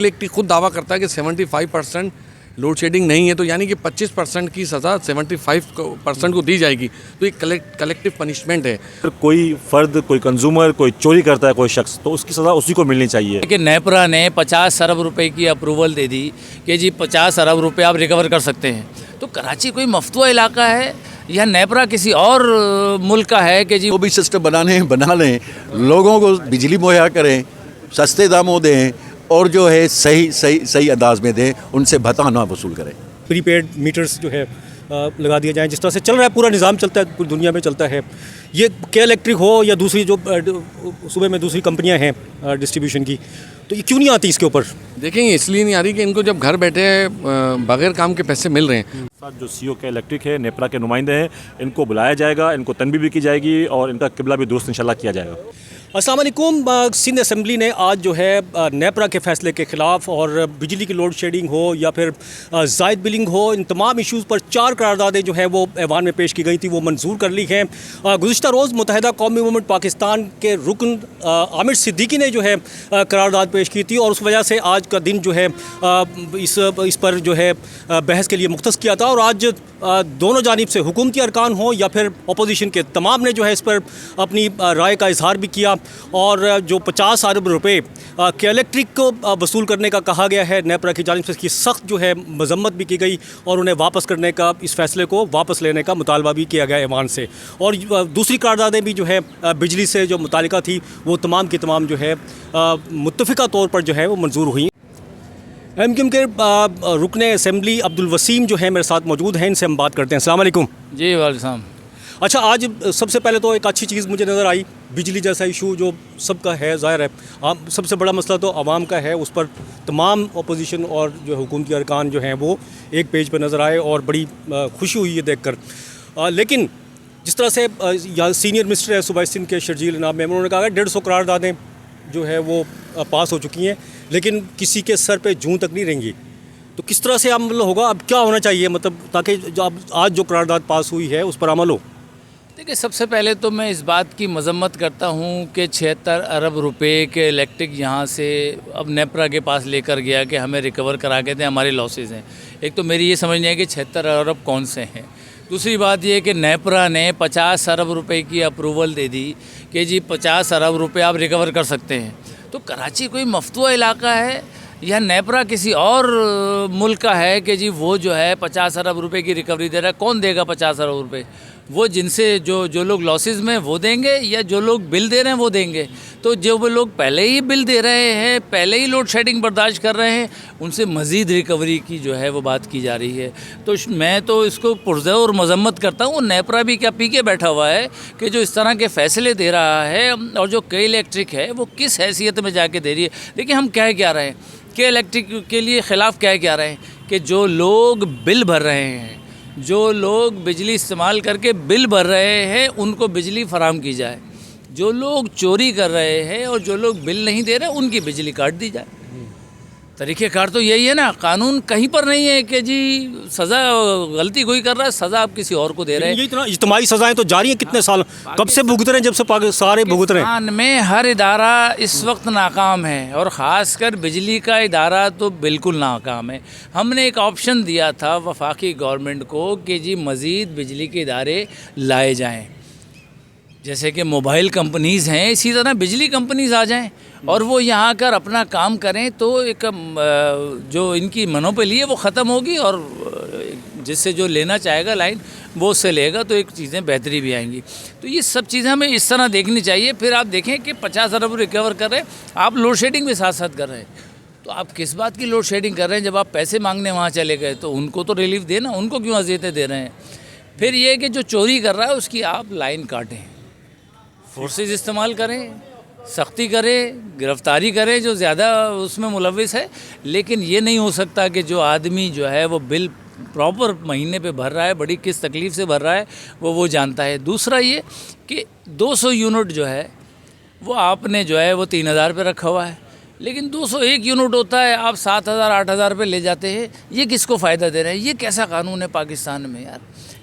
Electric खुद दावा करता है कि 75% लोड शेडिंग नहीं है, तो यानी कि 25% की सज़ा 75% को दी जाएगी। तो ये कलेक्टिव पनिशमेंट है। अगर कोई फ़र्द, कोई कंज्यूमर, कोई चोरी करता है कोई शख्स, तो उसकी सज़ा उसी को मिलनी चाहिए। कि नेपरा ने 50 अरब रुपए की अप्रूवल दे दी कि जी 50 अरब रुपए आप रिकवर कर सकते हैं। तो कराची कोई मफतूआ इलाका है या नेपरा किसी और मुल्क का है कि जी वो भी सिस्टम बना लें, लोगों को बिजली मुहैया करें, सस्ते दामों दें और जो है सही अंदाज में दें, उनसे भत्ता ना वसूल करें। प्रीपेड मीटर्स जो है लगा दिए जाएँ, जिस तरह से चल रहा है पूरा निज़ाम चलता है, पूरी दुनिया में चलता है। ये के इलेक्ट्रिक हो या दूसरी जो सूबे में दूसरी कंपनियां हैं डिस्ट्रीब्यूशन की, तो ये क्यों नहीं आती इसके ऊपर? देखेंगे इसलिए नहीं आ रही कि इनको जब घर बैठे बगैर काम के पैसे मिल रहे हैं। साथ जो सीईओ के इलेक्ट्रिक है, नेपरा के नुमाइंदे हैं, इनको बुलाया जाएगा, इनको तनबीह भी की जाएगी और इनका किबला भी दुरुस्त इंशाल्लाह किया जाएगा। अस्सलाम वालेकुम। सिंध असेंबली ने आज जो है नेपरा के फ़ैसले के ख़िलाफ़ और बिजली की लोड शेडिंग हो या फिर ज़ायद बिलिंग हो, इन तमाम इशूज़ पर 4 करारदादें जो है वो ऐवान में पेश की गई थी, वो मंजूर कर ली हैं। गुज़िश्ता रोज़ मुत्तहिदा कौमी मूवमेंट पाकिस्तान के रुकन आमिर सिद्दीकी ने जो है करारदाद पेश की थी और उस वजह से आज का दिन जो है इस पर जो है बहस के लिए मुख्तस किया था। और आज दोनों जानिब से हुकूमती अरकान हो या फिर अपोजिशन के तमाम ने जो है इस पर अपनी राय का इजहार भी किया। और जो 50 अरब रुपये के इलेक्ट्रिक को वसूल करने का कहा गया है नेपरा की जानिब से, इसकी सख्त जो है मजम्मत भी की गई और उन्हें वापस करने का, इस फैसले को वापस लेने का मुतालबा भी किया गया ऐवान से। और दूसरी करारदादें भी जो है बिजली से जो मुतालिका थी वो तमाम की तमाम जो है मुत्तफ़िका तौर पर जो है वो मंजूर हुई। एमक्यूएम के रुकने असेंबली अब्दुल वसीम जो है मेरे साथ मौजूद हैं, इनसे हम बात करते हैं। अस्सलाम वालेकुम। जी वालेकुम। अच्छा, आज सबसे पहले तो एक अच्छी चीज़ मुझे नज़र आई, बिजली जैसा इशू जो सबका है, ज़ाहिर है सबसे बड़ा मसला तो आवाम का है, उस पर तमाम अपोजिशन और जो हुकूमती अरकान जो हैं वो एक पेज पर नज़र आए और बड़ी खुशी हुई है देख कर। लेकिन जिस तरह से यहाँ सीनियर मिनिस्टर है सूबाई सिंध के शर्जील नाम में, उन्होंने कहा कि 150 करारदादें जो है वो पास हो चुकी हैं, लेकिन किसी के सर पे जूं तक नहीं रहेंगी। तो किस तरह से अमल होगा, अब क्या होना चाहिए, मतलब ताकि जो अब आज जो करारदाद पास हुई है उस पर अमल हो? देखिए, सबसे पहले तो मैं इस बात की मजम्मत करता हूँ कि 76 अरब रुपए के इलेक्ट्रिक यहाँ से अब नेपरा के पास लेकर गया कि हमें रिकवर करा के दें, हमारे लॉसेस हैं। एक तो मेरी ये समझ नहीं है कि 76 अरब कौन से हैं। दूसरी बात ये कि नेपरा ने 50 अरब रुपए की अप्रूवल दे दी कि जी 50 अरब रुपए आप रिकवर कर सकते हैं। तो कराची कोई मफतूआ इलाका है या नेपरा किसी और मुल्क का है कि जी वो जो है 50 अरब रुपए की रिकवरी दे रहा है? कौन देगा 50 अरब रुपए? वो जिनसे जो लोग लॉसेस में वो देंगे या जो लोग बिल दे रहे हैं वो देंगे? तो जो वो लोग पहले ही बिल दे रहे हैं, पहले ही लोड शेडिंग बर्दाश्त कर रहे हैं, उनसे मज़ीद रिकवरी की जो है वो बात की जा रही है। तो मैं तो इसको पुरज़ोर मजम्मत करता हूँ। नेपरा भी क्या पी के बैठा हुआ है कि जो इस तरह के फ़ैसले दे रहा है, और जो के इलेक्ट्रिक है वो किस हैसियत में जाके दे रही है। देखिए, हम क्या रहे हैं के इलेक्ट्रिक के लिए ख़िलाफ़ क्या रहे हैं कि जो लोग बिल भर रहे हैं, जो लोग बिजली इस्तेमाल करके बिल भर रहे हैं, उनको बिजली फराम की जाए। जो लोग चोरी कर रहे हैं और जो लोग बिल नहीं दे रहे, उनकी बिजली काट दी जाए। तरीक़ेकार तो यही है ना। कानून कहीं पर नहीं है कि जी सज़ा, गलती कोई कर रहा है सज़ा आप किसी और को दे रहे हैं। ये इतना इज्तिमाई सज़ाएं तो जारी हैं कितने साल, कब से भुगत रहे हैं, जब से सारे भुगत रहे हैं। पाकिस्तान में हर इदारा इस वक्त नाकाम है और ख़ासकर बिजली का इदारा तो बिल्कुल नाकाम है। हमने एक ऑप्शन दिया था वफाकी गवर्नमेंट को कि जी मज़ीद बिजली के इदारे लाए जाएँ, जैसे कि मोबाइल कंपनीज़ हैं, इसी तरह बिजली कंपनीज़ आ जाएं और वो यहाँ आकर अपना काम करें, तो एक जो इनकी मोनोपोली है वो ख़त्म होगी और जिससे जो लेना चाहेगा लाइन वो उससे लेगा, तो एक चीज़ें बेहतरी भी आएंगी। तो ये सब चीज़ें हमें इस तरह देखनी चाहिए। फिर आप देखें कि 50 अरब रिकवर कर रहे हैं, आप लोड शेडिंग भी साथ साथ कर रहे हैं, तो आप किस बात की लोड शेडिंग कर रहे हैं? जब आप पैसे मांगने वहाँ चले गए तो उनको तो रिलीफ देना, उनको क्यों अज़ियतें दे रहे हैं? फिर ये कि जो चोरी कर रहा है उसकी आप लाइन काटें, फोर्सेस इस्तेमाल करें, सख्ती करें, गिरफ्तारी करें जो ज़्यादा उसमें मुलविस है। लेकिन ये नहीं हो सकता कि जो आदमी जो है वो बिल प्रॉपर महीने पे भर रहा है, बड़ी किस तकलीफ़ से भर रहा है वो जानता है। दूसरा ये कि 200 यूनिट जो है वो आपने जो है वो 3000 पे रखा हुआ है, लेकिन 201 यूनिट होता है, आप 7000 8000 पे ले जाते हैं। ये किसको फ़ायदा दे रहे हैं? ये कैसा कानून है पाकिस्तान में यार?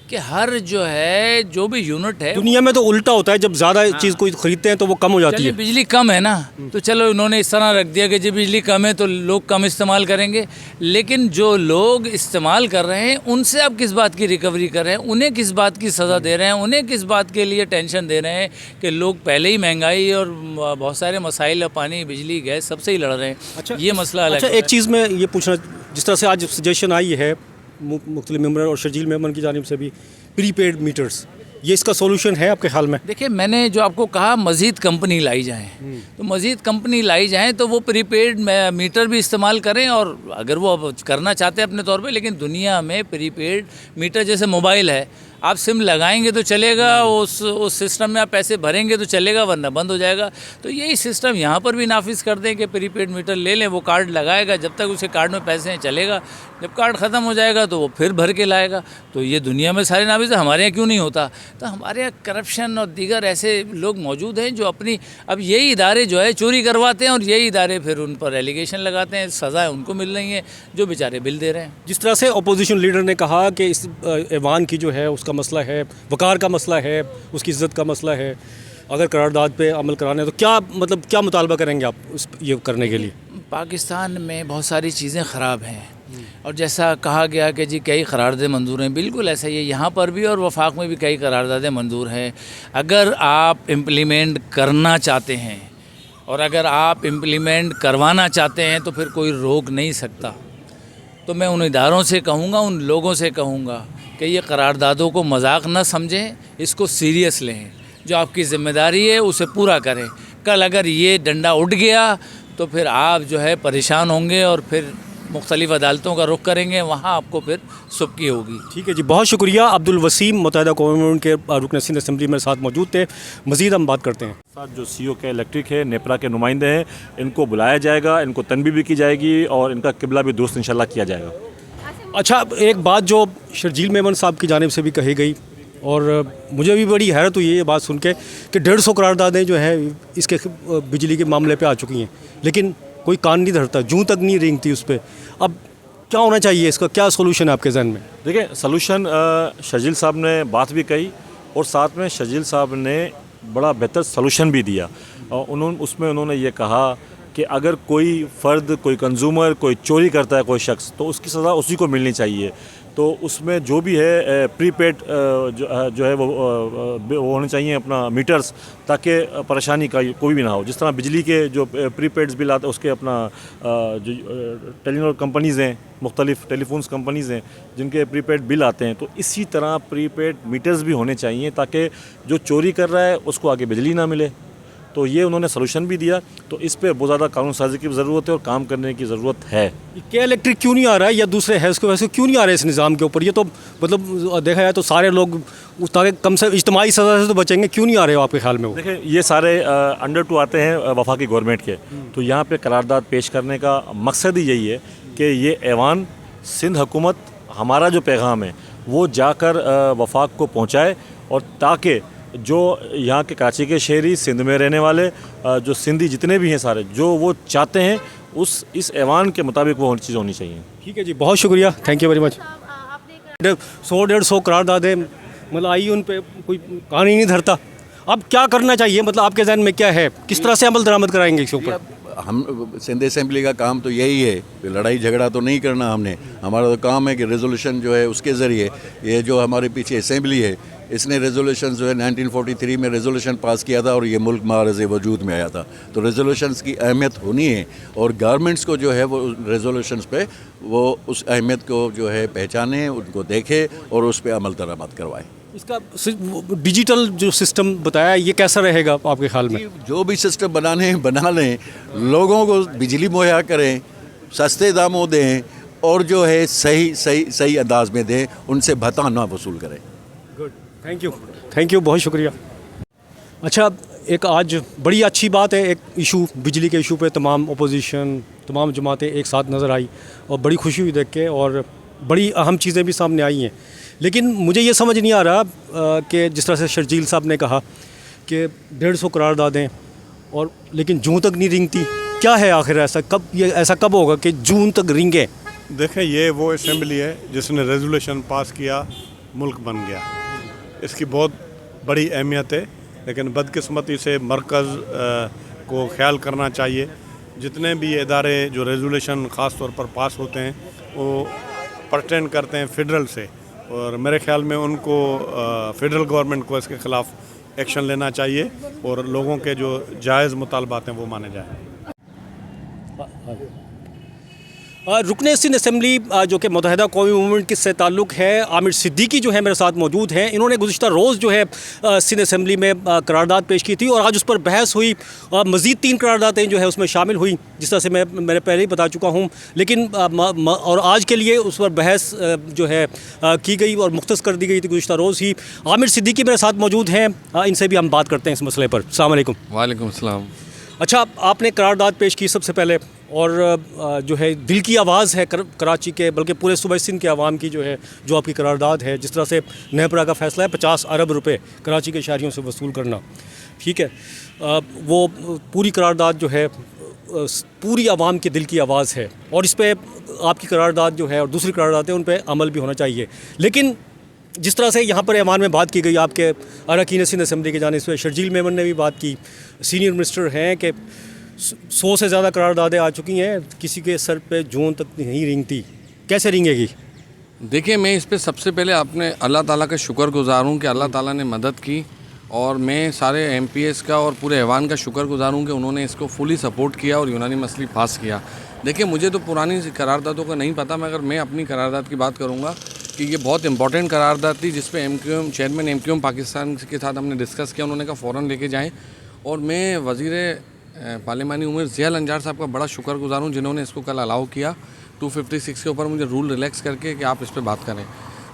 कि हर जो है जो भी यूनिट है दुनिया में तो उल्टा होता है, जब ज़्यादा चीज़ कोई खरीदते हैं तो वो कम हो जाती चलिए है। बिजली कम है ना, तो चलो इन्होंने इस तरह रख दिया कि जी बिजली कम है तो लोग कम इस्तेमाल करेंगे, लेकिन जो लोग इस्तेमाल कर रहे हैं उनसे आप किस बात की रिकवरी कर रहे हैं, उन्हें किस बात की सज़ा दे रहे हैं, उन्हें किस बात के लिए टेंशन दे रहे हैं कि लोग पहले ही महंगाई और बहुत सारे मसाइल, पानी, बिजली, गैस सबसे ही लड़ रहे हैं। ये मसला अलग अच्छा, है। एक चीज़ में ये पूछना, जिस तरह से आज सजेशन आई है मुख्तलिफ मेम्बर और शर्जील मेमन की जानिब से भी, प्रीपेड मीटर्स, ये इसका सोल्यूशन है आपके ख्याल में? देखिए मैंने जो आपको कहा मज़ीद कंपनी लाई जाए, तो मज़ीद कंपनी लाई जाए तो वो प्रीपेड मीटर भी इस्तेमाल करें, और अगर वो अब करना चाहते हैं अपने तौर पे, लेकिन दुनिया में प्रीपेड मीटर जैसे मोबाइल है, आप सिम लगाएंगे तो चलेगा, उस सिस्टम में आप पैसे भरेंगे तो चलेगा, वरना बंद हो जाएगा। तो यही सिस्टम यहाँ पर भी नाफिज कर दें कि प्रीपेड मीटर ले लें, वो कार्ड लगाएगा, जब तक उसके कार्ड में पैसे हैं चलेगा, जब कार्ड ख़त्म हो जाएगा तो वो फिर भर के लाएगा। तो ये दुनिया में सारे नाफिज है, हमारे यहाँ क्यों नहीं होता? तो हमारे यहाँ करप्शन और दीगर ऐसे लोग मौजूद हैं जो अपनी, अब यही इदारे जो है चोरी करवाते हैं और यही इदारे फिर उन पर एलिगेशन लगाते हैं, सज़ाएँ उनको मिल रही हैं जो बेचारे बिल दे रहे हैं। जिस तरह से अपोजिशन लीडर ने कहा कि इस ऐवान की जो है उसका मसला है, वकार का मसला है, उसकी इज़्ज़त का मसला है, अगर करारदाद पे अमल कराने तो क्या मतलब क्या मुतालबा करेंगे आप ये करने के लिए? पाकिस्तान में बहुत सारी चीज़ें ख़राब हैं, और जैसा कहा गया कि जी कई करारदादें मंजूर हैं, बिल्कुल ऐसा ही है यहाँ पर भी, और वफाक में भी कई करारदादें मंजूर हैं। अगर आप इम्प्लीमेंट करना चाहते हैं और अगर आप इम्प्लीमेंट करवाना चाहते हैं तो फिर कोई रोक नहीं सकता। तो मैं उन इदारों से कहूँगा, उन लोगों से कहूँगा कि ये करारदादों को मजाक न समझें, इसको सीरियस लें, जो आपकी ज़िम्मेदारी है उसे पूरा करें। कल अगर ये डंडा उठ गया तो फिर आप जो है परेशान होंगे और फिर मुख्तलिफ़ अदालतों का रुख करेंगे, वहाँ आपको फिर सुबकी होगी। ठीक है जी, बहुत शुक्रिया। अब्दुल वसीम मुत्तहिदा कौम के रुकन सिंध असम्बली में साथ मौजूद थे। मज़ीद हम बात करते हैं। साथ जो सीईओ के इलेक्ट्रिक है, नेपरा के नुमाइंदे हैं, इनको बुलाया जाएगा, इनको तनबीह भी की जाएगी और इनका किबला भी दुरुस्त इंशाल्लाह किया जाएगा। अच्छा, एक बात जो शर्जील मेमन साहब की जानिब से भी कही गई और मुझे भी बड़ी हैरत हुई है ये बात सुन के कि 150 करारदादें जो है इसके बिजली के मामले पे आ चुकी हैं, लेकिन कोई कान नहीं धरता, जूं तक नहीं रेंगती उस पर। अब क्या होना चाहिए, इसका क्या सोल्यूशन है आपके जहन में? देखिए, सलूशन शर्जील साहब ने बात भी कही और साथ में शर्जील साहब ने बड़ा बेहतर सलूशन भी दिया। और उन्होंने ये कहा कि अगर कोई फ़र्द, कोई कंज्यूमर, कोई चोरी करता है कोई शख्स, तो उसकी सज़ा उसी को मिलनी चाहिए। तो उसमें जो भी है प्रीपेड जो है वो होने चाहिए अपना मीटर्स, ताकि परेशानी का कोई भी ना हो। जिस तरह बिजली के जो प्रीपेड्स बिल आते हैं उसके अपना जो टेलीनॉर कंपनीज़ हैं, मुख्तलिफ़ टेलीफोन्स कंपनीज़ हैं जिनके प्रीपेड बिल आते हैं, तो इसी तरह प्रीपेड मीटर्स भी होने चाहिए ताकि जो चोरी कर रहा है उसको आगे बिजली ना मिले। तो ये उन्होंने सलूशन भी दिया। तो इस पर बहुत ज़्यादा कानून साजी की ज़रूरत है और काम करने की ज़रूरत है। क्या इलेक्ट्रिक क्यों नहीं आ रहा है या दूसरे है उसके वैसे क्यों नहीं आ रहे इस निज़ाम के ऊपर? ये तो मतलब देखा जाए तो सारे लोग ताकि कम से इज्तिमाई सज़ा से तो बचेंगे, क्यों नहीं आ रहे हो आपके ख्याल में? वो देखिए, ये सारे अंडर टू आते हैं वफाकी गवर्नमेंट के। तो यहाँ पे करारदाद पेश करने का मकसद ही यही है कि ये ऐवान सिंध हुकूमत हमारा जो पैगाम है वो जाकर वफाक को पहुँचाए, और ताकि जो यहाँ के कराची के शहरी, सिंध में रहने वाले जो सिंधी जितने भी हैं सारे, जो वो चाहते हैं इस ऐवान के मुताबिक वो चीज़ होनी चाहिए। ठीक है जी, बहुत शुक्रिया, थैंक यू वेरी मच। 100-150 करारदादें मतलब आई, उन पे कोई कान ही नहीं धरता। अब क्या करना चाहिए, मतलब आपके जहन में क्या है, किस तरह से अमल दरामद कराएंगे इसके ऊपर? हम सिंध असेंबली का काम तो यही है, लड़ाई झगड़ा तो नहीं करना हमने। हमारा तो काम है कि रेजोल्यूशन जो है उसके ज़रिए, ये जो हमारे पीछे असेंबली है इसने रेजोल्यूशन जो है 1943 में रेजोल्यूशन पास किया था और ये मुल्क मारज़ वजूद में आया था। तो रेजोल्यूशंस की अहमियत होनी है और गवर्नमेंट्स को जो है वो रेजोल्यूशंस पे वो उस अहमियत को जो है पहचाने, उनको देखे और उस पर अमल दरामद करवाए। इसका डिजिटल जो सिस्टम बताया, ये कैसा रहेगा आपके ख्याल में? जो भी सिस्टम बना लें, लोगों को बिजली मुहैया करें, सस्ते दामों दें और जो है सही अंदाज में दें, उनसे भत्ता ना वसूल करें। गुड, थैंक यू, बहुत शुक्रिया। अच्छा, एक आज बड़ी अच्छी बात है, एक इशू, बिजली के इशू पे तमाम अपोजिशन, तमाम जमातें एक साथ नज़र आई और बड़ी खुशी हुई देख के, और बड़ी अहम चीज़ें भी सामने आई हैं। लेकिन मुझे ये समझ नहीं आ रहा कि जिस तरह से शर्जील साहब ने कहा कि 150 करारदादें और लेकिन जून तक नहीं रिंगती, क्या है आखिर ऐसा कब होगा कि जून तक रिंगे? देखें, ये वो असेंबली है जिसने रेजोल्यूशन पास किया मुल्क बन गया। इसकी बहुत बड़ी अहमियत है, लेकिन बदकिस्मती से मरकज़ को ख्याल करना चाहिए। जितने भी इदारे जो रेजोल्यूशन ख़ास तौर पर पास होते हैं वो परटेंड करते हैं फेडरल से, और मेरे ख्याल में उनको फेडरल गवर्नमेंट को इसके ख़िलाफ़ एक्शन लेना चाहिए और लोगों के जो जायज़ मुतालबात हैं वो माने जाएँ। रुकने सिंध असम्बली जो कि मुत्तहिदा कौमी मूवमेंट से ताल्लुक़ है, आमिर सिद्दीकी जो है मेरे साथ मौजूद हैं। इन्होंने गुज़िश्ता रोज़ जो है सिंध असम्बली में करारदाद पेश की थी और आज उस पर बहस हुई। मज़ीद 3 करारदादें जो है उसमें शामिल हुई, जिस तरह से मैंने पहले ही बता चुका हूँ। लेकिन और आज के लिए उस पर बहस जो है की गई और मुख्तस कर दी गई थी गुज़िश्ता रोज़ ही। आमिर सिद्दीकी मेरे साथ मौजूद हैं, इनसे भी हम बात करते हैं इस मसले पर। अस्सलाम वालेकुम। वालेकुम अस्सलाम। अच्छा, आपने करारदाद पेश की सबसे पहले, और जो है दिल की आवाज़ है कराची के, बल्कि पूरे सूबे सिंध के आवाम की जो है, जो आपकी करारदाद है, जिस तरह से नेपरा का फ़ैसला है 50 अरब रुपए कराची के शहरियों से वसूल करना, ठीक है, वो पूरी करारदाद जो है पूरी आवाम के दिल की आवाज़ है, और इस पर आपकी करारदाद जो है और दूसरी करारदादें उन पर अमल भी होना चाहिए। लेकिन जिस तरह से यहाँ पर ऐवान में बात की गई, आपके अरकान सिंध असम्बली के जानिब से शर्जील मेमन ने भी बात की, सीनियर मिनिस्टर हैं, कि 100 से ज़्यादा करारदादें आ चुकी हैं, किसी के सर पे जून तक नहीं रेंगती, कैसे रेंगेगी? देखिए, मैं इस पे सबसे पहले अपने अल्लाह ताला का शुक्रगुज़ार हूँ कि अल्लाह ताला ने मदद की, और मैं सारे MPs का और पूरे ऐवान का शुक्रगुज़ार हूँ कि उन्होंने इसको फुली सपोर्ट किया और यूनानिमसली पास किया। देखिए, मुझे तो पुरानी करारदादों का नहीं पता, मगर मैं अपनी करारदाद की बात करूँगा कि ये बहुत इंपॉर्टेंट करारदाद थी, जिस पे MQM चेयरमैन MQM पाकिस्तान के साथ हमने डिस्कस किया। उन्होंने कहा फ़ौरन लेके जाएँ, और मैं वज़ीर पार्लिमानी उमर ज़िया अंजार साहब का बड़ा शुक्रगुज़ार हूँ, जिन्होंने इसको कल अलाउ किया 256 के ऊपर मुझे रूल रिलैक्स करके कि आप इस पर बात करें।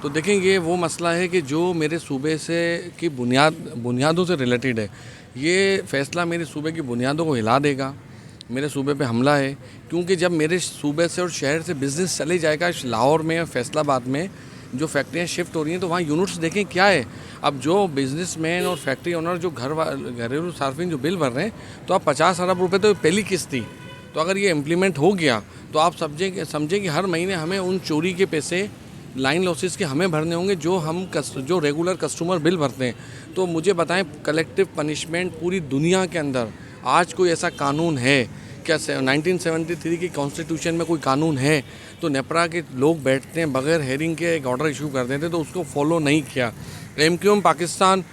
तो देखें, ये वो मसला है कि जो मेरे सूबे से की बुनियादों से रिलेटेड है। ये फ़ैसला मेरे सूबे की बुनियादों को हिला देगा, मेरे सूबे पे हमला है, क्योंकि जब मेरे सूबे से और शहर से बिज़नेस चले जाएगा, लाहौर में और फैसलाबाद में जो फैक्ट्रियाँ शिफ्ट हो रही हैं, तो वहाँ यूनिट्स देखें क्या है। अब जो बिजनेसमैन और फैक्ट्री ओनर जो घरेलू सार्फिन जो बिल भर रहे हैं, तो आप 50 अरब रुपए तो पहली किस्त थी। तो अगर ये इम्प्लीमेंट हो गया तो आप समझें कि हर महीने हमें उन चोरी के पैसे, लाइन लॉसेस के हमें भरने होंगे जो रेगुलर कस्टमर बिल भरते हैं। तो मुझे बताएं, कलेक्टिव पनिशमेंट पूरी दुनिया के अंदर आज कोई ऐसा कानून है क्या? 1973 की कॉन्स्टिट्यूशन में कोई कानून है? तो नेपरा के लोग बैठते हैं बगैर हेयरिंग के एक ऑर्डर इशू कर देते, तो उसको फॉलो नहीं किया। MQM पाकिस्तान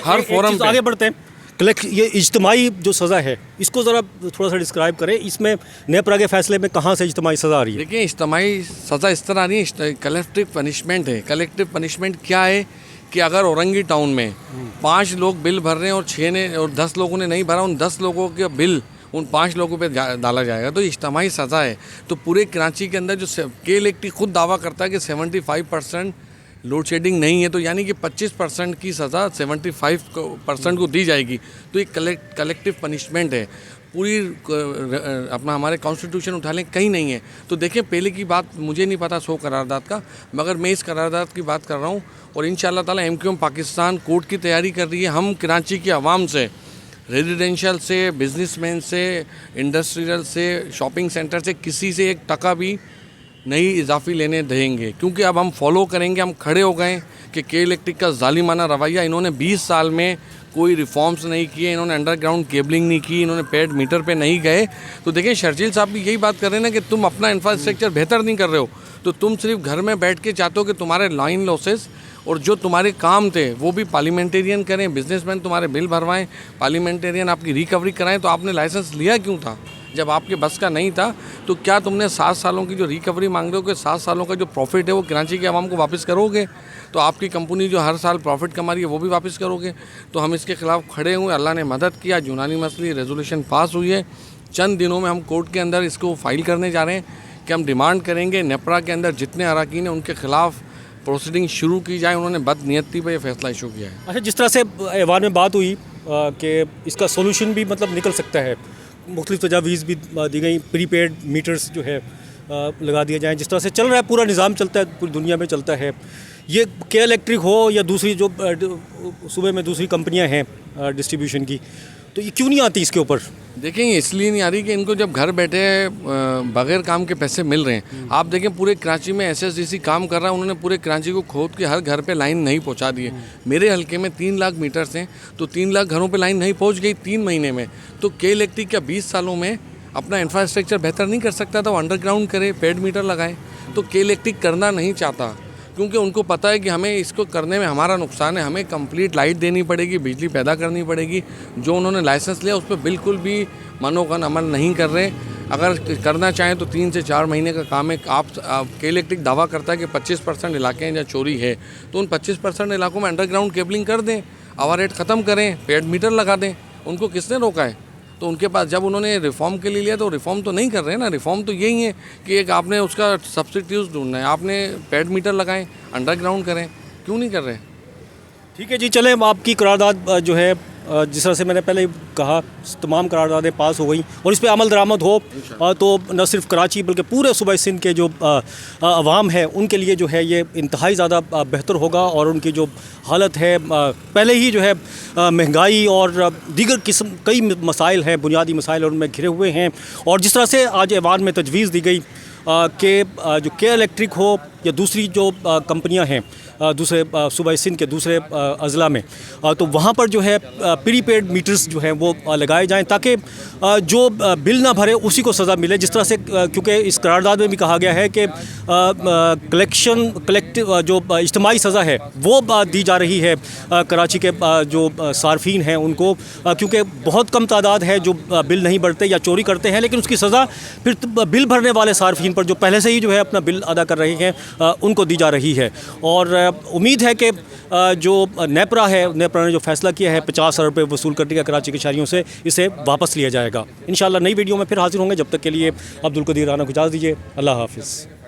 हर फोरम पे आगे बढ़ते हैं। ये इज्तिमाई जो सज़ा है, इसको ज़रा थोड़ा सा डिस्क्राइब करें। इसमें नेपरा के फैसले में कहाँ से इज्तिमाई सज़ा आ रही है? देखिए, इज्तिमाई सज़ा इस तरह आ रही है, कलेक्टिव पनिशमेंट है। कलेक्टिव पनिशमेंट क्या है कि अगर औरंगी टाउन में 5 लोग बिल भर रहे हैं और 6 ने और 10 लोगों ने नहीं भरा, उन 10 लोगों के बिल उन 5 लोगों पे डाला जाएगा, तो इज्तिमाई सज़ा है। तो पूरे कराची के अंदर जो KLACT खुद दावा करता है कि 75% लोड शेडिंग नहीं है, तो यानी कि 25% की सज़ा 75% को दी जाएगी। तो ये कलेक्टिव पनिशमेंट है। पूरी अपना हमारे कॉन्स्टिट्यूशन उठा लें, कहीं नहीं है। तो देखिए, पहले की बात मुझे नहीं पता 100 करारदाद का, मगर मैं इस करारदाद की बात कर रहा हूँ, और इंशाअल्लाह ताला MQM पाकिस्तान कोर्ट की तैयारी कर रही है। हम कराची की आवाम से, रेजिडेंशियल से, बिजनेसमैन से, इंडस्ट्रियल से, शॉपिंग सेंटर से किसी से 1 टका भी नहीं इजाफी लेने देंगे, क्योंकि अब हम फॉलो करेंगे। हम खड़े हो गए कि KLACT का जालिमाना रवैया, इन्होंने 20 साल में कोई रिफॉर्म्स नहीं किए, इन्होंने अंडरग्राउंड केबलिंग नहीं की, इन्होंने पेड मीटर पे नहीं गए। तो देखिए, शर्जील साहब भी यही बात कर रहे हैं ना कि तुम अपना इंफ्रास्ट्रक्चर बेहतर नहीं कर रहे हो, तो तुम सिर्फ घर में बैठ के चाहते हो कि तुम्हारे लाइन लॉसेस और जो तुम्हारे काम थे वो भी पार्लियामेंटेरियन करें, बिजनेसमैन तुम्हारे बिल भरवाएं, पार्लियामेंटेरियन आपकी रिकवरी कराएं। तो आपने लाइसेंस लिया क्यों था जब आपके बस का नहीं था? तो क्या तुमने 7 सालों की जो रिकवरी मांग रहे हो कि 7 सालों का जो प्रॉफिट है वो कराची के आवाम को वापस करोगे? तो आपकी कंपनी जो हर साल प्रॉफिट कमा रही है वो भी वापस करोगे? तो हम इसके खिलाफ खड़े हुए। अल्लाह ने मदद किया, यूनानिमसली रेजोल्यूशन पास हुई है। चंद दिनों में हम कोर्ट के अंदर इसको फाइल करने जा रहे हैं कि हम डिमांड करेंगे नेपरा के अंदर जितने अरकान हैं उनके खिलाफ प्रोसीडिंग शुरू की जाए। उन्होंने बदनीयती पर यह फैसला इशू किया है। अच्छा, जिस तरह से ऐवान में बात हुई कि इसका सोल्यूशन भी मतलब निकल सकता है, मुख्तलिफ तजावीज़ भी दी गई, प्रीपेड मीटर्स जो है लगा दिए जाएँ। जिस तरह से चल रहा है, पूरा निज़ाम चलता है, पूरी दुनिया में चलता है। ये KLACT हो या दूसरी जो सूबे में दूसरी कंपनियां हैं डिस्ट्रीब्यूशन की, तो ये क्यों नहीं आती इसके ऊपर? देखें ये इसलिए नहीं आ रही कि इनको जब घर बैठे बगैर काम के पैसे मिल रहे हैं। आप देखें पूरे कराची में एसएसडीसी काम कर रहा है, उन्होंने पूरे कराची को खोद के हर घर पे लाइन नहीं पहुंचा दी है। मेरे हलके में 3 लाख मीटर्स हैं, तो 3 लाख घरों पे लाइन नहीं पहुंच गई 3 महीने में। तो के इलेक्ट्रिक क्या 20 सालों में अपना इंफ्रास्ट्रक्चर बेहतर नहीं कर सकता था? वो अंडरग्राउंड करे, पेड मीटर लगाए। तो के इलेक्ट्रिक करना नहीं चाहता क्योंकि उनको पता है कि हमें इसको करने में हमारा नुकसान है, हमें कंप्लीट लाइट देनी पड़ेगी, बिजली पैदा करनी पड़ेगी। जो उन्होंने लाइसेंस लिया उस पर बिल्कुल भी मनोगन अमल नहीं कर रहे। अगर करना चाहें तो 3 से 4 महीने का काम है। आप के इलेक्ट्रिक दावा करता है कि 25% इलाके हैं जहाँ चोरी है, तो उन 25% इलाकों में अंडरग्राउंड केबलिंग कर दें, आवर रेट ख़त्म करें, पेड मीटर लगा दें। उनको किसने रोका है? तो उनके पास जब उन्होंने रिफॉर्म के लिए लिया तो रिफॉर्म तो नहीं कर रहे हैं ना। रिफॉर्म तो यही है कि एक आपने उसका सब्स्टिट्यूट ढूंढना है, आपने पेड मीटर लगाएं, अंडरग्राउंड करें। क्यों नहीं कर रहे? ठीक है जी, चले आपकी करारदाद जो है जिस तरह से मैंने पहले कहा तमाम करारदादें पास हो गई और इस पर अमल दरामद हो तो न सिर्फ कराची बल्कि पूरे सूबा सिंध के जो अवाम है उनके लिए जो है ये इंतहाई ज़्यादा बेहतर होगा। और उनकी जो हालत है पहले ही जो है महंगाई और दीगर किस्म कई मसाइल हैं, बुनियादी मसाइल उनमें घिरे हुए हैं। और जिस तरह से आज ऐवान में तजवीज़ दी गई कि जो के इलेक्ट्रिक हो या दूसरी जो कंपनियां हैं दूसरे सूबा सिंध के दूसरे अज़ला में, तो वहाँ पर जो है प्रीपेड मीटर्स जो हैं वो लगाए जाएं ताकि जो बिल ना भरे उसी को सज़ा मिले। जिस तरह से क्योंकि इस करारदाद में भी कहा गया है कि कलेक्टिव जो इज्तिमाई सज़ा है वो दी जा रही है कराची के जो सार्फिन हैं उनको, क्योंकि बहुत कम तादाद है जो बिल नहीं भरते या चोरी करते हैं, लेकिन उसकी सज़ा फिर बिल भरने वाले सार्फिन पर जो पहले से ही जो है अपना बिल अदा कर रहे हैं उनको दी जा रही है। और उम्मीद है कि जो नेपरा ने जो फैसला किया है 50 अरब रुपये वसूल करने का कराची के शहरियों से, इसे वापस लिया जाएगा। इंशाल्लाह नई वीडियो में फिर हाजिर होंगे। जब तक के लिए अब्दुल कदीर राना को इजाज़त दीजिए। अल्लाह हाफिज़।